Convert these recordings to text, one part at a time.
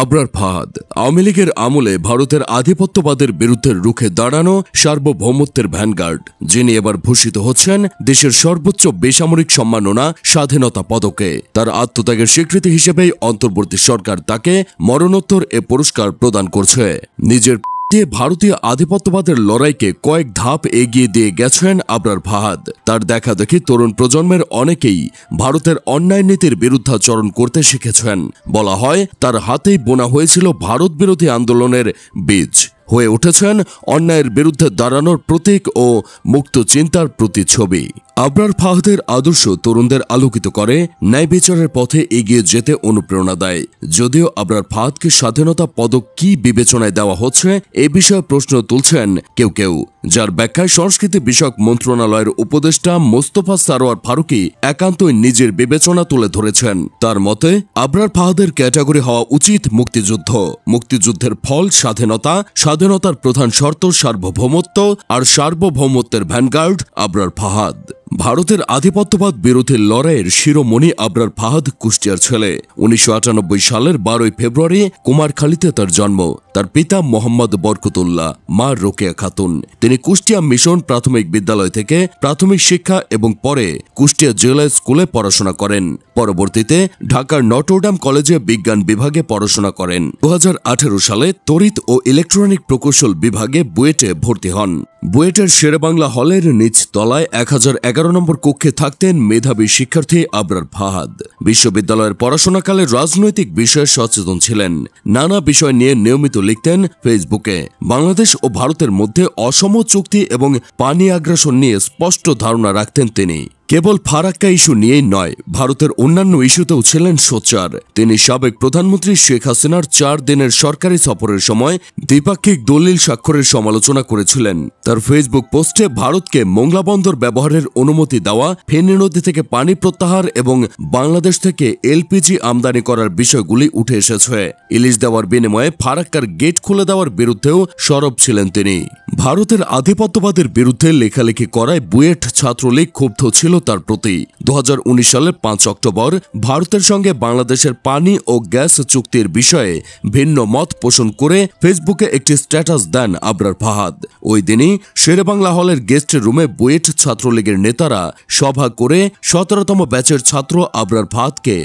আবরার ফাহাদ আওয়ামী লীগের আমলে ভারতের আধিপত্যবাদের বিরুদ্ধে রুখে দাঁড়ানো সার্বভৌমত্বের ভ্যানগার্ড, যিনি এবার ভূষিত হচ্ছেন দেশের সর্বোচ্চ বেসামরিক সম্মাননা স্বাধীনতা পদকে। তার আত্মত্যাগের স্বীকৃতি হিসেবেই অন্তর্বর্তী সরকার তাকে মরণোত্তর এ পুরস্কার প্রদান করছে। নিজের দিয়ে ভারতীয় আধিপত্যবাদের লড়াইকে কয়েক ধাপ এগিয়ে দিয়ে গেছেন আবরার ফাহাদ। তার দেখাদেখি তরুণ প্রজন্মের অনেকেই ভারতের অন্যায় নীতির বিরুদ্ধাচরণ করতে শিখেছেন। বলা হয় তার হাতেই বোনা হয়েছিল ভারত বিরোধী আন্দোলনের বীজ, হয়ে উঠেছেন অন্যায়ের বিরুদ্ধে দাঁড়ানোর প্রতীক ও মুক্ত চিন্তার প্রতিচ্ছবি। আবরার ফাহাদের আদর্শ তরুণদের আলোকিত করে, ন্যায় বিচারের পথে এগিয়ে যেতে অনুপ্রেরণা দেয়। যদিও আবরার ফাহাদকে স্বাধীনতা পদক কি বিবেচনায় দেওয়া হচ্ছে এ বিষয়ে প্রশ্ন তুলছেন কেউ কেউ, যার ব্যাখ্যায় সংস্কৃতি বিষয়ক মন্ত্রণালয়ের উপদেষ্টা মোস্তফা সারোয়ার ফারুকী একান্তই নিজের বিবেচনা তুলে ধরেছেন। তার মতে আবরার ফাহাদের ক্যাটাগরি হওয়া উচিত মুক্তিযুদ্ধ। মুক্তিযুদ্ধের ফল স্বাধীনতা, স্বাধীনতার প্রধান শর্ত সার্বভৌমত্ব, আর সার্বভৌমত্বের ভ্যানগার্ড আবরার ফাহাদ। ভারতের আধিপত্যবাদ বিরোধী লড়াইয়ের শিরোমণি আবরার ফাহাদ কুষ্টিয়ার ছেলে। ১৯৯৮ সালের ১২ ফেব্রুয়ারি কুমারখালীতে তার জন্ম। তার পিতা মোহাম্মদ বরকতুল্লাহ, মা রোকেয়া খাতুন। তিনি কুষ্টিয়া মিশন প্রাথমিক বিদ্যালয় থেকে প্রাথমিক শিক্ষা এবং পরে কুষ্টিয়া জেলা স্কুলে পড়াশোনা করেন। পরবর্তীতে ঢাকার নটরডাম কলেজে বিজ্ঞান বিভাগে পড়াশোনা করেন। ২০১৮ সালে তড়িৎ ও ইলেকট্রনিক প্রকৌশল বিভাগে বুয়েটে ভর্তি হন। বুয়েটের শেরেবাংলা হলের নিচ তলায় ১০১১ নম্বর কক্ষে থাকতেন মেধাবী শিক্ষার্থী আবরার ফাহাদ। বিশ্ববিদ্যালয়ের পড়াশোনাকালে রাজনৈতিক বিষয়ে সচেতন ছিলেন। নানা বিষয় নিয়ে নিয়মিত লিখতেন ফেসবুকে। বাংলাদেশ ও ভারতের মধ্যে অসম চুক্তি এবং পানি আগ্রাসন নিয়ে স্পষ্ট ধারণা রাখতেন তিনি। কেবল ফারাক্কা ইস্যু নিয়েই নয়, ভারতের অন্যান্য ইস্যুতেও ছিলেন সোচ্চার। তিনি সাবেক প্রধানমন্ত্রী শেখ হাসিনার ৪ দিনের সরকারি সফরের সময় দ্বিপাক্ষিক দলিল স্বাক্ষরের সমালোচনা করেছিলেন। তার ফেসবুক পোস্টে ভারতকে মোংলা বন্দর ব্যবহারের অনুমতি দেওয়া, ফেনী নদী থেকে পানি প্রত্যাহার এবং বাংলাদেশ থেকে এলপিজি আমদানি করার বিষয়গুলি উঠে এসেছে। ইলিশ দেওয়ার বিনিময়ে ফারাক্কার গেট খুলে দেওয়ার বিরুদ্ধেও সরব ছিলেন তিনি। ভারতের আধিপত্যবাদের বিরুদ্ধে লেখালেখি করায় বুয়েট ছাত্রলীগ ক্ষুব্ধ ছিল তার প্রতি। ২০১৯ সালের ৫ অক্টোবর ভারতের সঙ্গে বাংলাদেশের পানি ও গ্যাস চুক্তির বিষয়ে ভিন্ন মত পোষণ করে ফেসবুকে একটি স্ট্যাটাস দেন আবরার ফাহাদ। ওই দিনই শেরেবাংলা হলের গেস্ট রুমে বুয়েট ছাত্রলীগের নেতারা সভা করে ১৭তম ব্যাচের ছাত্র আবরার ফাহাদকে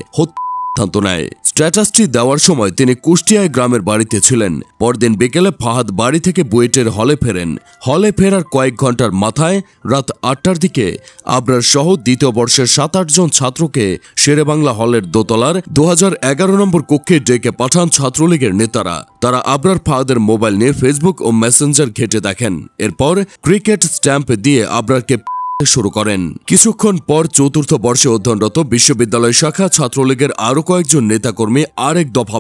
সিদ্ধান্ত নেয়। স্ট্যাটাসটি দেওয়ার সময় তিনি কুষ্টিয়ায় গ্রামের বাড়িতে ছিলেন। পরদিন বিকেলে ফাহাদ বাড়ি থেকে বুয়েটের হলে ফেরেন। হলে ফেরার কয়েক ঘন্টার মাথায় রাত ৮টার দিকে আবরার সহ দ্বিতীয় বর্ষের ৭-৮ জন ছাত্রকে শেরেবাংলা হলের দোতলার ২০১১ নম্বর কক্ষে ডেকে পাঠান ছাত্রলীগের নেতারা। তারা আবরার ফাহাদের মোবাইল নিয়ে ফেসবুক ও মেসেঞ্জার ঘেঁটে দেখেন। এরপর ক্রিকেট স্ট্যাম্প দিয়ে আবরারকে শুরু করেন। কিছুক্ষণ পর চতুর্থ বর্ষে অধ্যয়নরত বিশ্ববিদ্যালয় শাখা ছাত্রলীগের আরো কয়েকজন নেতাকর্মী আরেক দফা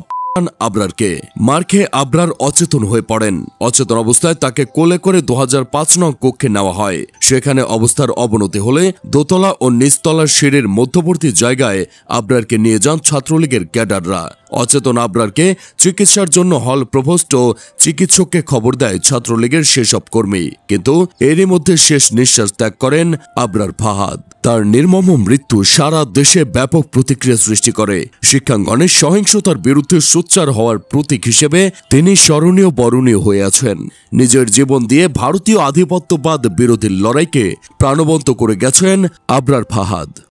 আবরারকে মার খেয়ে আবরার অচেতন হয়ে পড়েন। অচেতন অবস্থায় তাকে কোলে করে ২০০৫ নং কক্ষে নেওয়া হয়। সেখানে অবস্থার অবনতি হলে দোতলা ও নিচতলার সিঁড়ির মধ্যবর্তী জায়গায় আবরারকে নিয়ে যান ছাত্রলীগের ক্যাডাররা। অচেতন আবরারকে চিকিৎসার জন্য হল প্রভোস্ট ও চিকিৎসককে খবর দেয় ছাত্রলীগের সেসব কর্মী। কিন্তু এরই মধ্যে শেষ নিঃশ্বাস ত্যাগ করেন আবরার ফাহাদ। তার নির্মম মৃত্যু সারা দেশে ব্যাপক প্রতিক্রিয়া সৃষ্টি করে। শিক্ষাঙ্গনের সহিংসতার বিরুদ্ধে সোচ্চার হওয়ার প্রতীক হিসেবে তিনি স্মরণীয় বরণীয় হয়ে আছেন। নিজের জীবন দিয়ে ভারতীয় আধিপত্যবাদ বিরোধী লড়াইকে প্রাণবন্ত করে গেছেন আবরার ফাহাদ।